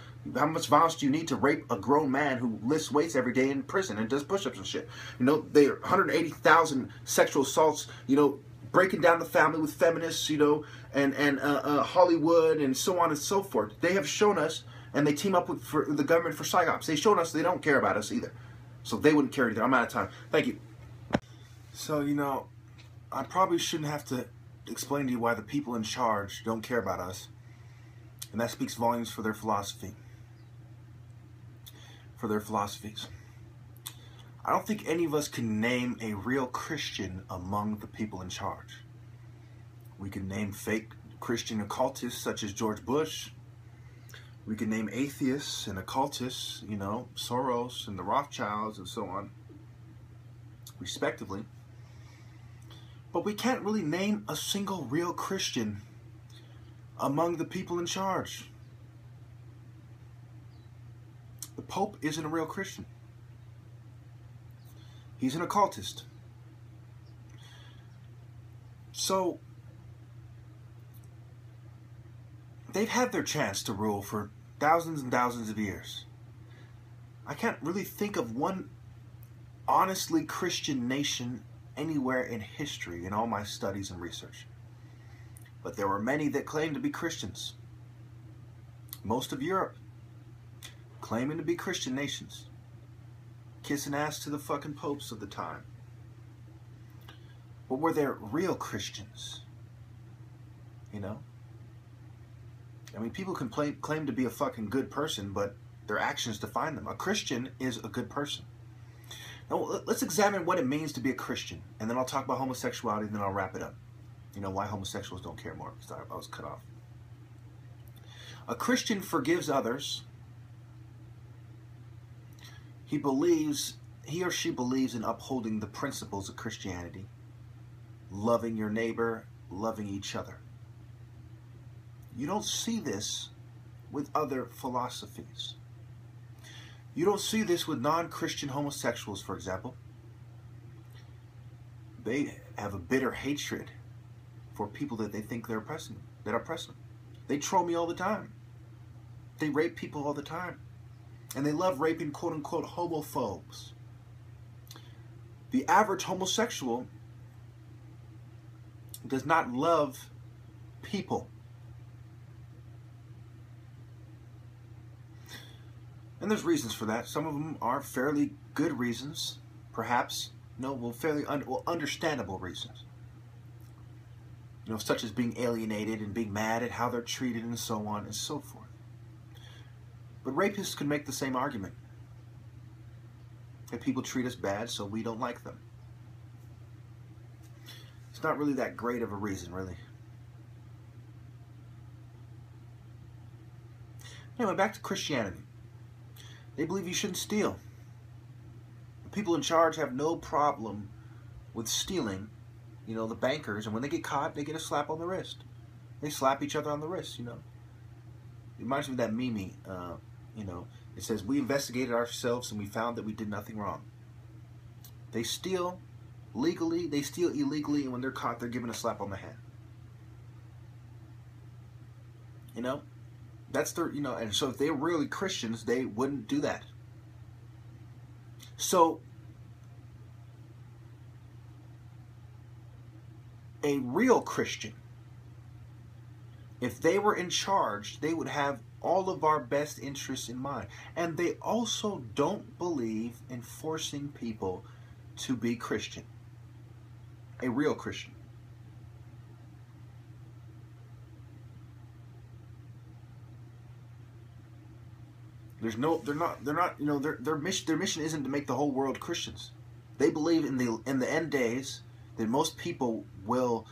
violence do you need to rape a grown man who lifts weights every day in prison and does push-ups and shit? You know, they are 180,000 sexual assaults, you know, breaking down the family with feminists, you know, and Hollywood and so on and so forth. They have shown us, and they team up with the government for psyops. They showed us they don't care about us either. So they wouldn't care either. I'm out of time. Thank you. So, you know, I probably shouldn't have to explain to you why the people in charge don't care about us. And that speaks volumes for their philosophy. For their philosophies. I don't think any of us can name a real Christian among the people in charge. We can name fake Christian occultists such as George Bush. We can name atheists and occultists, you know, Soros and the Rothschilds and so on, respectively. But we can't really name a single real Christian among the people in charge. The Pope isn't a real Christian. He's an occultist. So, they've had their chance to rule for thousands and thousands of years. I can't really think of one honestly Christian nation anywhere in history in all my studies and research. But there were many that claimed to be Christians. Most of Europe claiming to be Christian nations. Kissing ass to the fucking popes of the time. But were there real Christians? You know? I mean, people can claim to be a fucking good person, but their actions define them. A Christian is a good person. Now, let's examine what it means to be a Christian. And then I'll talk about homosexuality, and then I'll wrap it up. You know, why homosexuals don't care more, because I was cut off. A Christian forgives others. He or she believes in upholding the principles of Christianity. Loving your neighbor, loving each other. You don't see this with other philosophies. You don't see this with non-Christian homosexuals, for example. They have a bitter hatred for people that they think they're oppressing, that are oppressing. They troll me all the time. They rape people all the time. And they love raping quote-unquote homophobes. The average homosexual does not love people. And there's reasons for that. Some of them are fairly good reasons, perhaps. Fairly understandable reasons. You know, such as being alienated and being mad at how they're treated and so on and so forth. But rapists could make the same argument. That people treat us bad, so we don't like them. It's not really that great of a reason, really. Anyway, back to Christianity. They believe you shouldn't steal. The people in charge have no problem with stealing, you know, the bankers, and when they get caught, they get a slap on the wrist. They slap each other on the wrist, you know. It reminds me of that meme, you know, it says, we investigated ourselves and we found that we did nothing wrong. They steal legally, they steal illegally, and when they're caught, they're given a slap on the hand. You know, that's their, you know, and so if they're really Christians, they wouldn't do that. So, a real Christian, if they were in charge, they would have all of our best interests in mind. And they also don't believe in forcing people to be Christian. A real Christian. There's no, they're not, you know, their mission isn't to make the whole world Christians. They believe in the end days that most people will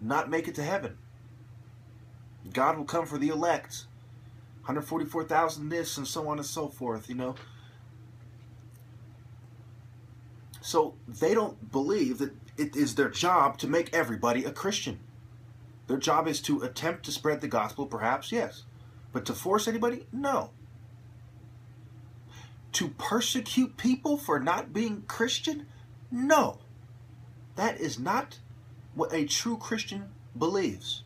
not make it to heaven. God will come for the elect. 144,000 this and so on and so forth, you know. So they don't believe that it is their job to make everybody a Christian. Their job is to attempt to spread the gospel, perhaps, yes. But to force anybody? No. To persecute people for not being Christian? No. That is not what a true Christian believes.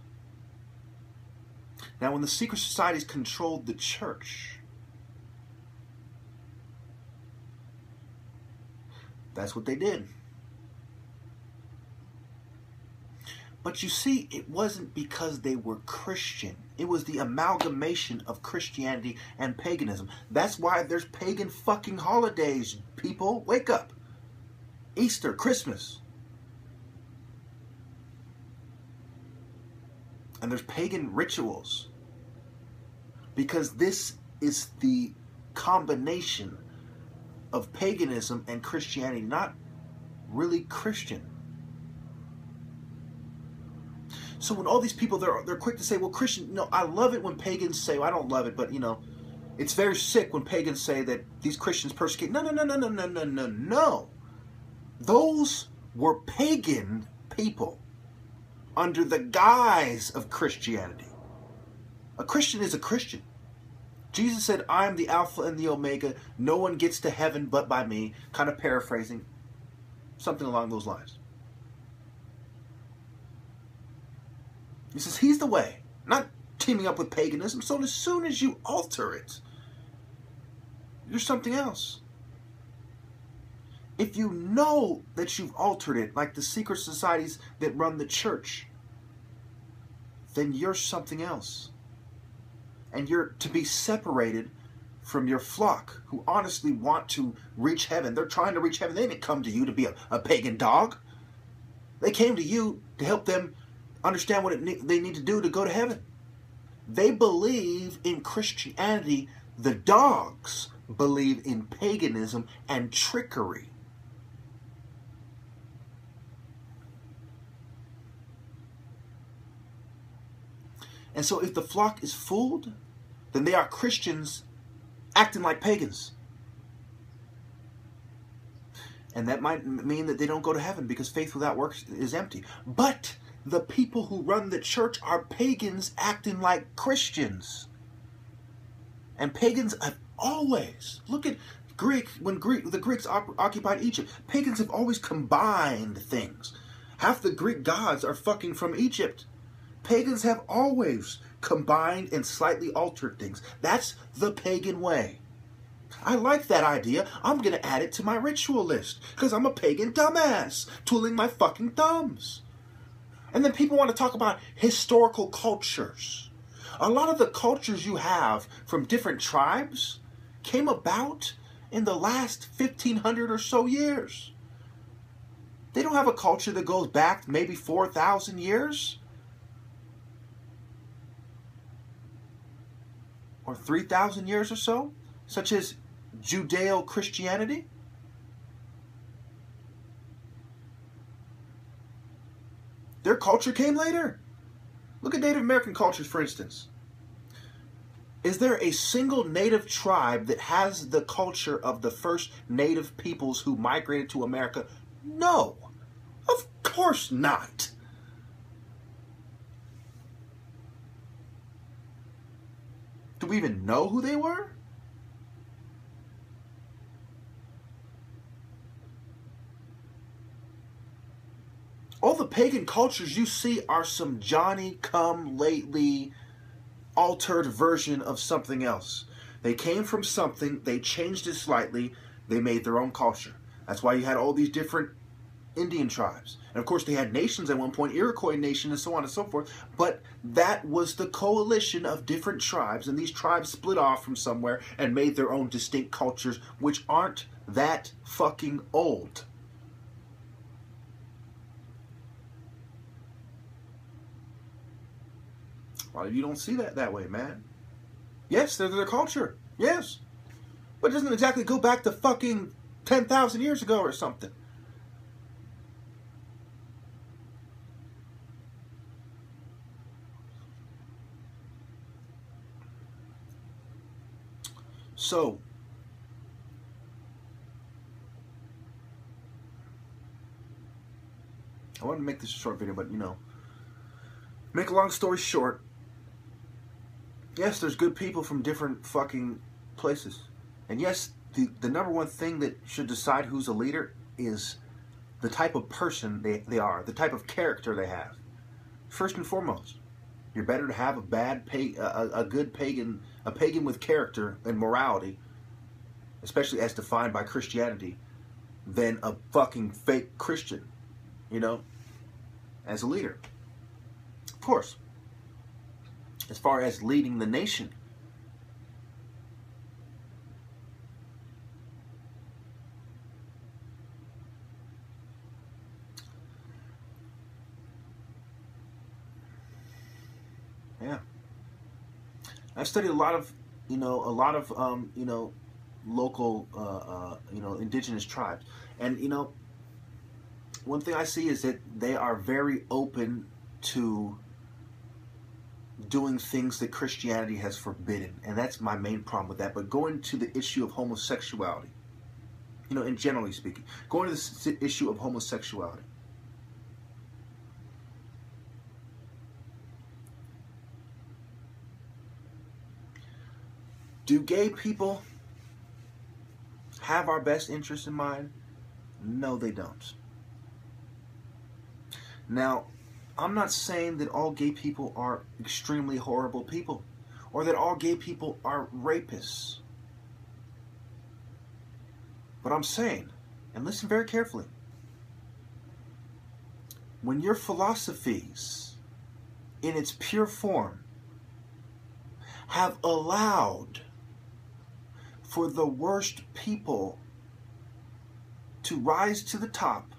Now, when the secret societies controlled the church, that's what they did. But you see, it wasn't because they were Christian. It was the amalgamation of Christianity and paganism. That's why there's pagan fucking holidays, people. Wake up. Easter, Christmas. And there's pagan rituals. Because this is the combination of paganism and Christianity, not really Christian. So when all these people, they're quick to say, well, Christian, no, I love it when pagans say, well, I don't love it, but, you know, it's very sick when pagans say that these Christians persecute. No, no, no, no, no, no, no, no, no. Those were pagan people under the guise of Christianity. A Christian is a Christian. Jesus said, I am the Alpha and the Omega. No one gets to heaven but by me. Kind of paraphrasing. Something along those lines. He says he's the way. Not teaming up with paganism. So as soon as you alter it, you're something else. If you know that you've altered it, like the secret societies that run the church, then you're something else. And you're to be separated from your flock who honestly want to reach heaven. They're trying to reach heaven. They didn't come to you to be a pagan dog. They came to you to help them understand what they need to do to go to heaven. They believe in Christianity. The dogs believe in paganism and trickery. And so if the flock is fooled, then they are Christians acting like pagans. And that might mean that they don't go to heaven because faith without works is empty. But the people who run the church are pagans acting like Christians. And pagans have always, look at Greek, when the Greeks occupied Egypt, pagans have always combined things. Half the Greek gods are fucking from Egypt. Pagans have always combined and slightly altered things. That's the pagan way. I like that idea. I'm going to add it to my ritual list because I'm a pagan dumbass, twiddling my fucking thumbs. And then people want to talk about historical cultures. A lot of the cultures you have from different tribes came about in the last 1,500 or so years. They don't have a culture that goes back maybe 4,000 years. Or 3,000 years or so, such as Judeo-Christianity. Their culture came later. Look at Native American cultures, for instance. Is there a single native tribe that has the culture of the first native peoples who migrated to America? No. Of course not. Do we even know who they were? All the pagan cultures you see are some Johnny-come-lately altered version of something else. They came from something, they changed it slightly, they made their own culture. That's why you had all these different Indian tribes. And of course they had nations at one point, Iroquois nation and so on and so forth, but that was the coalition of different tribes, and these tribes split off from somewhere and made their own distinct cultures, which aren't that fucking old. A lot of you don't see that way, man. Yes, they're their culture. Yes. But it doesn't exactly go back to fucking 10,000 years ago or something. So, I wanted to make this a short video, but you know, make a long story short, yes, there's good people from different fucking places. And yes, the number one thing that should decide who's a leader is the type of person they are, the type of character they have. First and foremost, you're better to have a good pagan, a pagan with character and morality, especially as defined by Christianity, than a fucking fake Christian, you know, as a leader. Of course. As far as leading the nation, yeah, I've studied a lot of, local, indigenous tribes, and one thing I see is that they are very open to doing things that Christianity has forbidden, and that's my main problem with that. But going to the issue of homosexuality, and generally speaking, going to the issue of homosexuality, do gay people have our best interests in mind? No, they don't. Now, I'm not saying that all gay people are extremely horrible people, or that all gay people are rapists. But I'm saying, and listen very carefully, when your philosophies, in its pure form, have allowed for the worst people to rise to the top,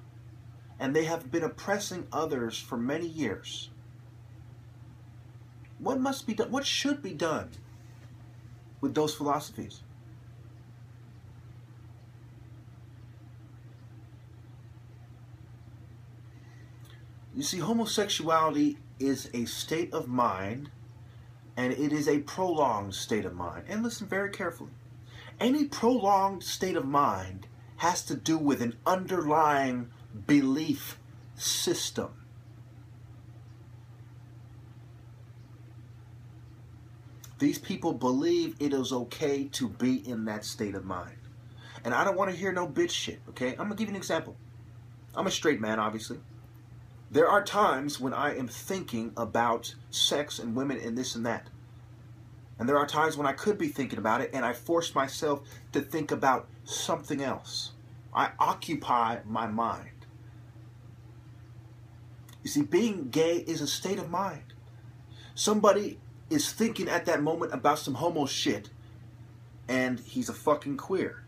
and they have been oppressing others for many years, what must be done? What should be done with those philosophies? You see, homosexuality is a state of mind, and it is a prolonged state of mind. And listen very carefully. Any prolonged state of mind has to do with an underlying belief system. These people believe it is okay to be in that state of mind. And I don't want to hear no bitch shit, okay? I'm going to give you an example. I'm a straight man, obviously. There are times when I am thinking about sex and women and this and that. And there are times when I could be thinking about it, and I force myself to think about something else. I occupy my mind. You see, being gay is a state of mind. Somebody is thinking at that moment about some homo shit, and he's a fucking queer.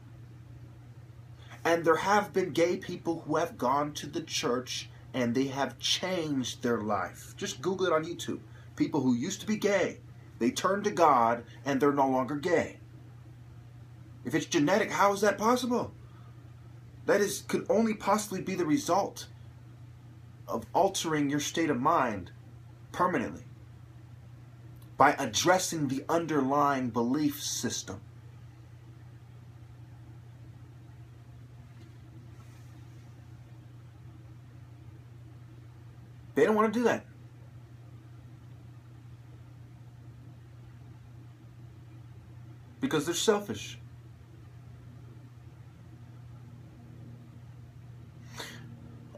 And there have been gay people who have gone to the church and they have changed their life. Just Google it on YouTube. People who used to be gay, they turned to God and they're no longer gay. If it's genetic, how is that possible? That could only possibly be the result of altering your state of mind permanently by addressing the underlying belief system. They don't want to do that. Because they're selfish.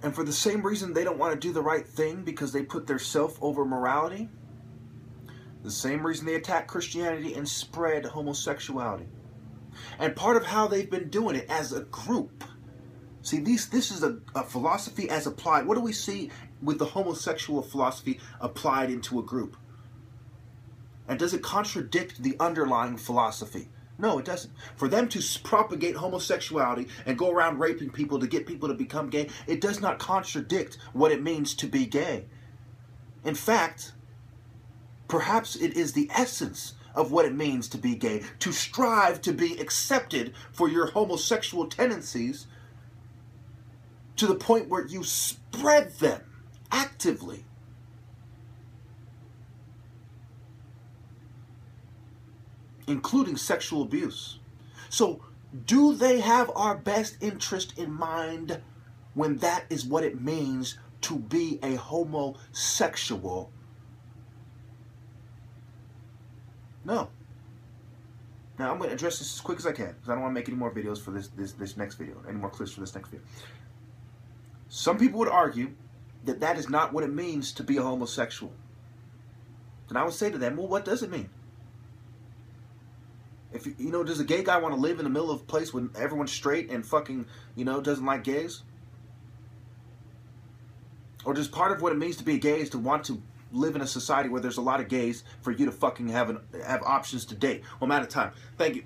And for the same reason they don't want to do the right thing, because they put their self over morality, the same reason they attack Christianity and spread homosexuality. And part of how they've been doing it as a group. See, this is a philosophy as applied. What do we see with the homosexual philosophy applied into a group? And does it contradict the underlying philosophy? No, it doesn't. For them to propagate homosexuality and go around raping people to get people to become gay, it does not contradict what it means to be gay. In fact, perhaps it is the essence of what it means to be gay, to strive to be accepted for your homosexual tendencies to the point where you spread them actively. Including sexual abuse. So, do they have our best interest in mind when that is what it means to be a homosexual? No. Now, I'm going to address this as quick as I can, because I don't want to make any more videos for this next video, any more clips for this next video. Some people would argue that that is not what it means to be a homosexual. And I would say to them, well, what does it mean? If you know, does a gay guy want to live in the middle of a place when everyone's straight and fucking, doesn't like gays? Or does part of what it means to be a gay is to want to live in a society where there's a lot of gays for you to fucking have options to date? Well, I'm out of time. Thank you.